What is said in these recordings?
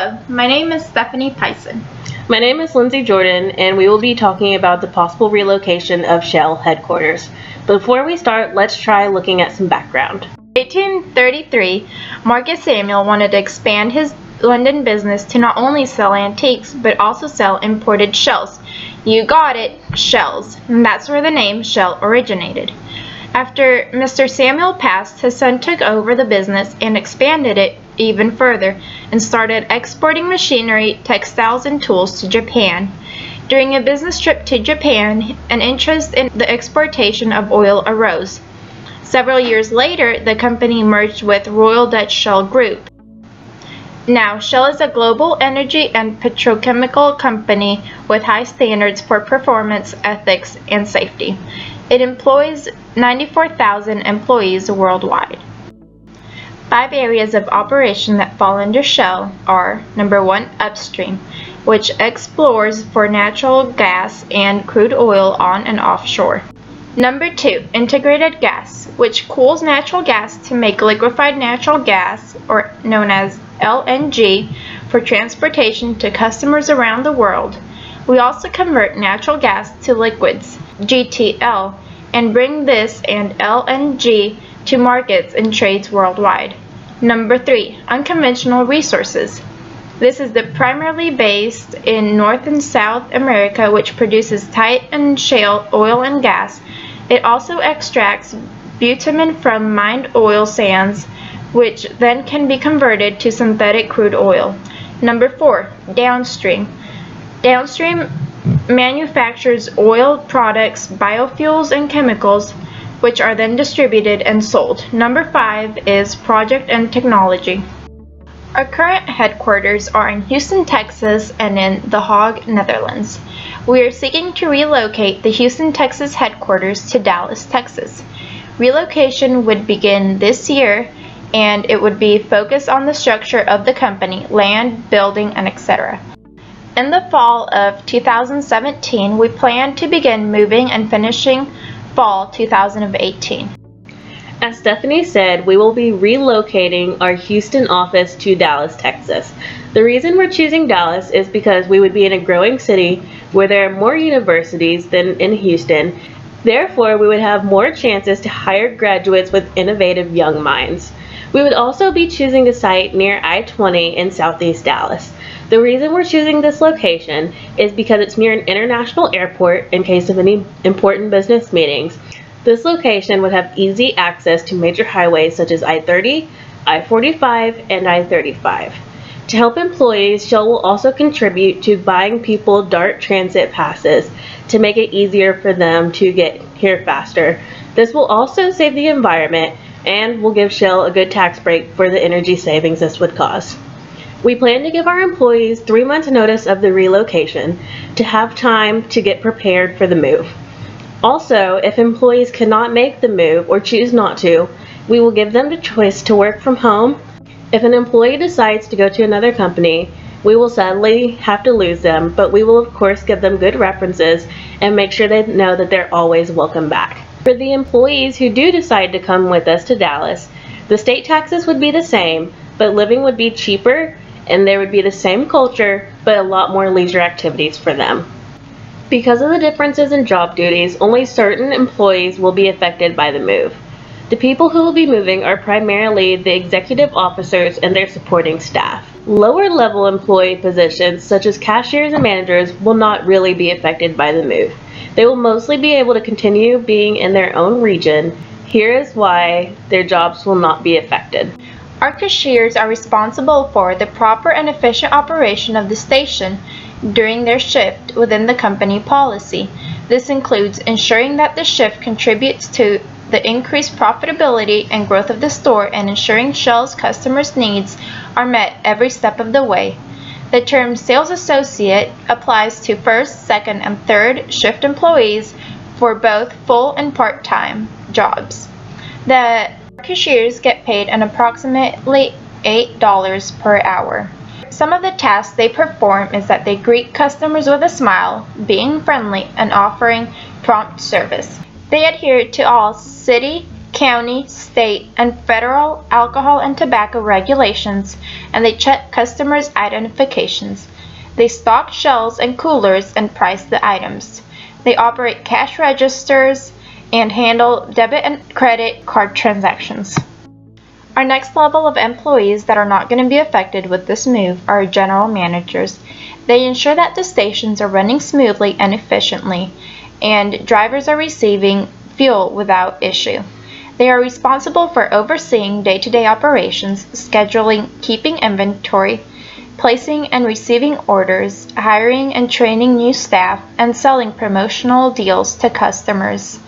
Hello, my name is Stephanie Tyson. My name is Lindsay Jordan, and we will be talking about the possible relocation of Shell headquarters. Before we start, let's try looking at some background. In 1833, Marcus Samuel wanted to expand his London business to not only sell antiques, but also sell imported shells. You got it, shells. And that's where the name Shell originated. After Mr. Samuel passed, his son took over the business and expanded it even further and started exporting machinery, textiles, and tools to Japan. During a business trip to Japan, an interest in the exportation of oil arose. Several years later, the company merged with Royal Dutch Shell Group. Now, Shell is a global energy and petrochemical company with high standards for performance, ethics, and safety. It employs 94,000 employees worldwide. 5 areas of operation that fall under Shell are: number 1, upstream, which explores for natural gas and crude oil on and offshore. Number 2, integrated gas, which cools natural gas to make liquefied natural gas, or known as LNG, for transportation to customers around the world. We also convert natural gas to liquids, GTL, and bring this and LNG to markets and trades worldwide. Number 3, unconventional resources. This is primarily based in North and South America, which produces tight and shale oil and gas. It also extracts bitumen from mined oil sands, which then can be converted to synthetic crude oil. Number 4, downstream. Downstream manufactures oil products, biofuels, and chemicals, which are then distributed and sold. Number 5 is project and technology. Our current headquarters are in Houston, Texas, and in The Hague, Netherlands. We are seeking to relocate the Houston, Texas headquarters to Dallas, Texas. Relocation would begin this year, and it would be focused on the structure of the company, land, building, and etc. In the fall of 2017, we plan to begin moving and finishing fall 2018. As Stephanie said, we will be relocating our Houston office to Dallas, Texas. The reason we're choosing Dallas is because we would be in a growing city where there are more universities than in Houston. Therefore, we would have more chances to hire graduates with innovative young minds. We would also be choosing a site near I-20 in Southeast Dallas. The reason we're choosing this location is because it's near an international airport in case of any important business meetings. This location would have easy access to major highways such as I-30, I-45, and I-35. To help employees, Shell will also contribute to buying people DART transit passes to make it easier for them to get here faster. This will also save the environment and will give Shell a good tax break for the energy savings this would cause. We plan to give our employees 3 months notice of the relocation to have time to get prepared for the move. Also, if employees cannot make the move or choose not to, we will give them the choice to work from home. If an employee decides to go to another company, we will sadly have to lose them, but we will of course give them good references and make sure they know that they're always welcome back. For the employees who do decide to come with us to Dallas, the state taxes would be the same, but living would be cheaper, and there would be the same culture, but a lot more leisure activities for them. Because of the differences in job duties, only certain employees will be affected by the move. The people who will be moving are primarily the executive officers and their supporting staff. Lower level employee positions, such as cashiers and managers, will not really be affected by the move. They will mostly be able to continue being in their own region. Here is why their jobs will not be affected. Our cashiers are responsible for the proper and efficient operation of the station during their shift within the company policy. This includes ensuring that the shift contributes to the increased profitability and growth of the store and ensuring Shell's customers' needs are met every step of the way. The term sales associate applies to first, second, and third shift employees for both full and part-time jobs. The cashiers get paid an approximately $8 per hour. Some of the tasks they perform is that they greet customers with a smile, being friendly, and offering prompt service. They adhere to all city, county, state, and federal alcohol and tobacco regulations, and they check customers' identifications. They stock shelves and coolers and price the items. They operate cash registers and handle debit and credit card transactions. Our next level of employees that are not going to be affected with this move are general managers. They ensure that the stations are running smoothly and efficiently, and drivers are receiving fuel without issue. They are responsible for overseeing day-to-day operations, scheduling, keeping inventory, placing and receiving orders, hiring and training new staff, and selling promotional deals to customers.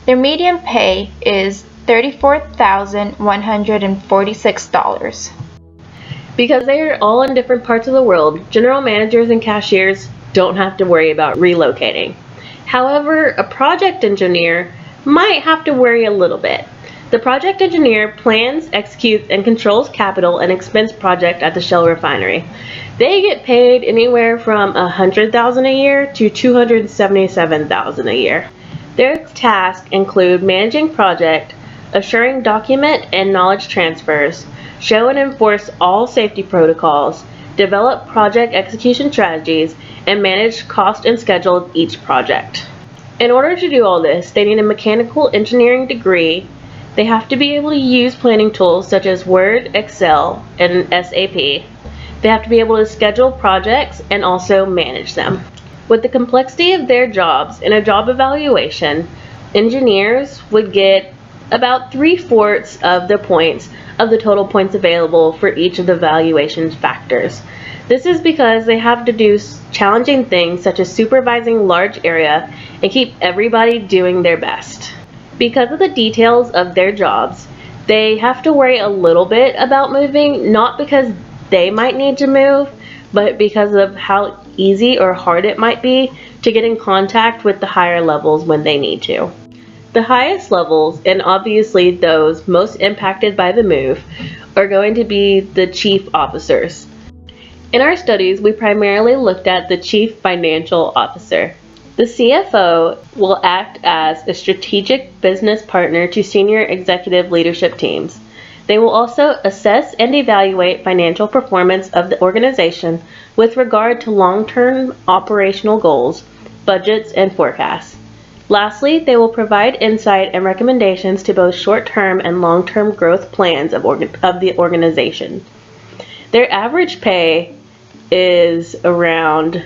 Their median pay is $34,146. Because they are all in different parts of the world, general managers and cashiers don't have to worry about relocating. However, a project engineer might have to worry a little bit. The project engineer plans, executes, and controls capital and expense projects at the Shell refinery. They get paid anywhere from $100,000 a year to $277,000 a year. Their tasks include managing project, assuring document and knowledge transfers, show and enforce all safety protocols, develop project execution strategies, and manage cost and schedule of each project. In order to do all this, they need a mechanical engineering degree. They have to be able to use planning tools such as Word, Excel, and SAP. They have to be able to schedule projects and also manage them. With the complexity of their jobs in a job evaluation, engineers would get about 3/4 of the points of the total points available for each of the evaluation factors. This is because they have to do challenging things such as supervising large area and keep everybody doing their best. Because of the details of their jobs, they have to worry a little bit about moving, not because they might need to move, but because of how easy or hard it might be to get in contact with the higher levels when they need to. The highest levels, and obviously those most impacted by the move, are going to be the chief officers. In our studies, we primarily looked at the chief financial officer. The CFO will act as a strategic business partner to senior executive leadership teams. They will also assess and evaluate financial performance of the organization with regard to long-term operational goals, budgets, and forecasts. Lastly, they will provide insight and recommendations to both short-term and long-term growth plans of the organization. Their average pay is around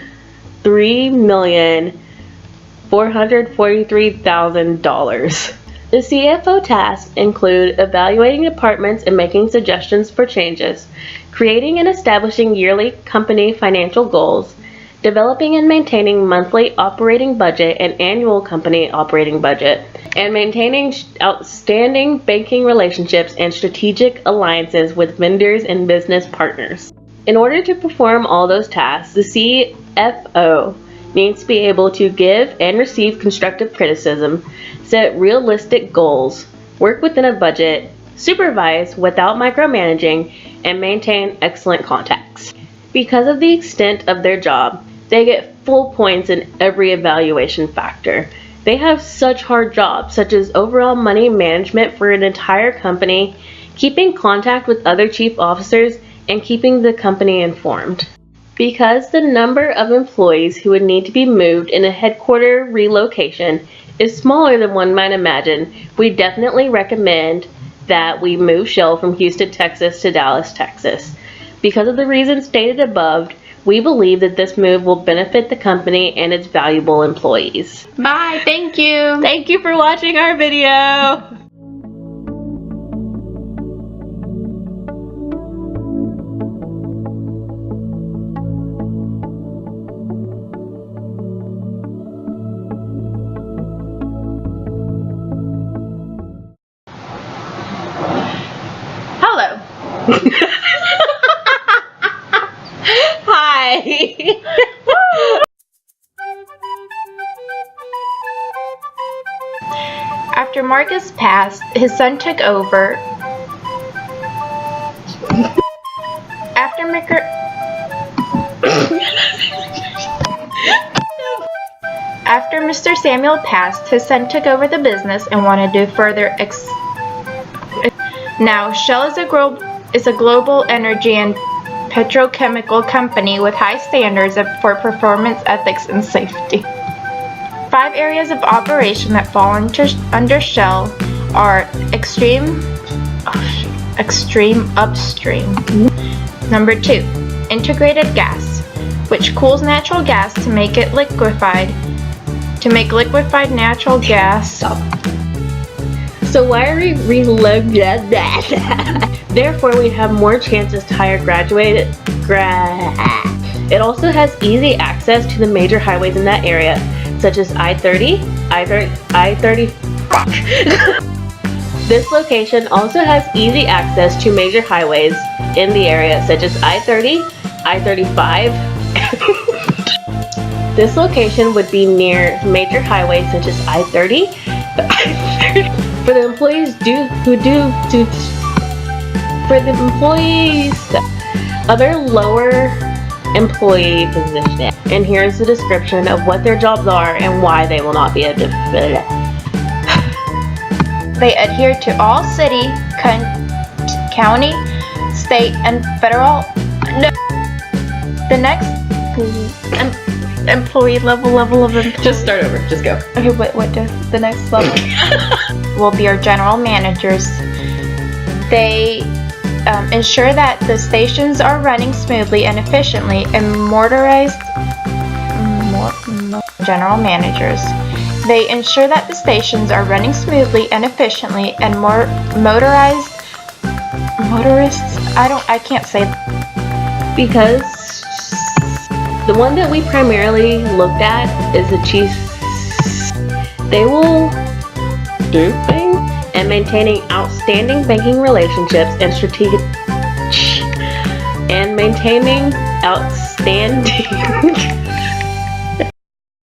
$3,443,000. The CFO tasks include evaluating departments and making suggestions for changes, creating and establishing yearly company financial goals, developing and maintaining monthly operating budget and annual company operating budget, and maintaining outstanding banking relationships and strategic alliances with vendors and business partners. In order to perform all those tasks, the CFO needs to be able to give and receive constructive criticism, set realistic goals, work within a budget, supervise without micromanaging, and maintain excellent contacts. Because of the extent of their job, they get full points in every evaluation factor. They have such hard jobs, such as overall money management for an entire company, keeping contact with other chief officers, and keeping the company informed. Because the number of employees who would need to be moved in a headquarter relocation is smaller than one might imagine, we definitely recommend that we move Shell from Houston, Texas to Dallas, Texas. Because of the reasons stated above, we believe that this move will benefit the company and its valuable employees. Bye, thank you. Thank you for watching our video. Hello. Hi. After Marcus passed, his son took over. After Mr. Samuel passed, his son took over the business and wanted to further Now, Shell is a global energy and petrochemical company with high standards for performance, ethics, and safety. 5 areas of operation that fall under Shell are extreme upstream. Number 2, integrated gas, which cools natural gas to make it liquefied. To make liquefied natural gas. So why are we relocating that? Therefore, we have more chances to hire graduated. It also has easy access to the major highways in that area, such as I-30. This location also has easy access to major highways in the area, such as I-30, I-35. This location would be near major highways such as I-30, for the employees other lower employee positions. And here's the description of what their jobs are and why they will not be able to. They adhere to all city, county, state, and federal. No. The next employee level of employee. Just start over. Just go. Okay, what does the next level? Will be our general managers. They ensure that the stations are running smoothly and efficiently, and general managers. They ensure that the stations are running smoothly and efficiently, and motorists. I can't say that. Because the one that we primarily looked at is the chief. They will do things and maintaining outstanding banking relationships and maintaining outstanding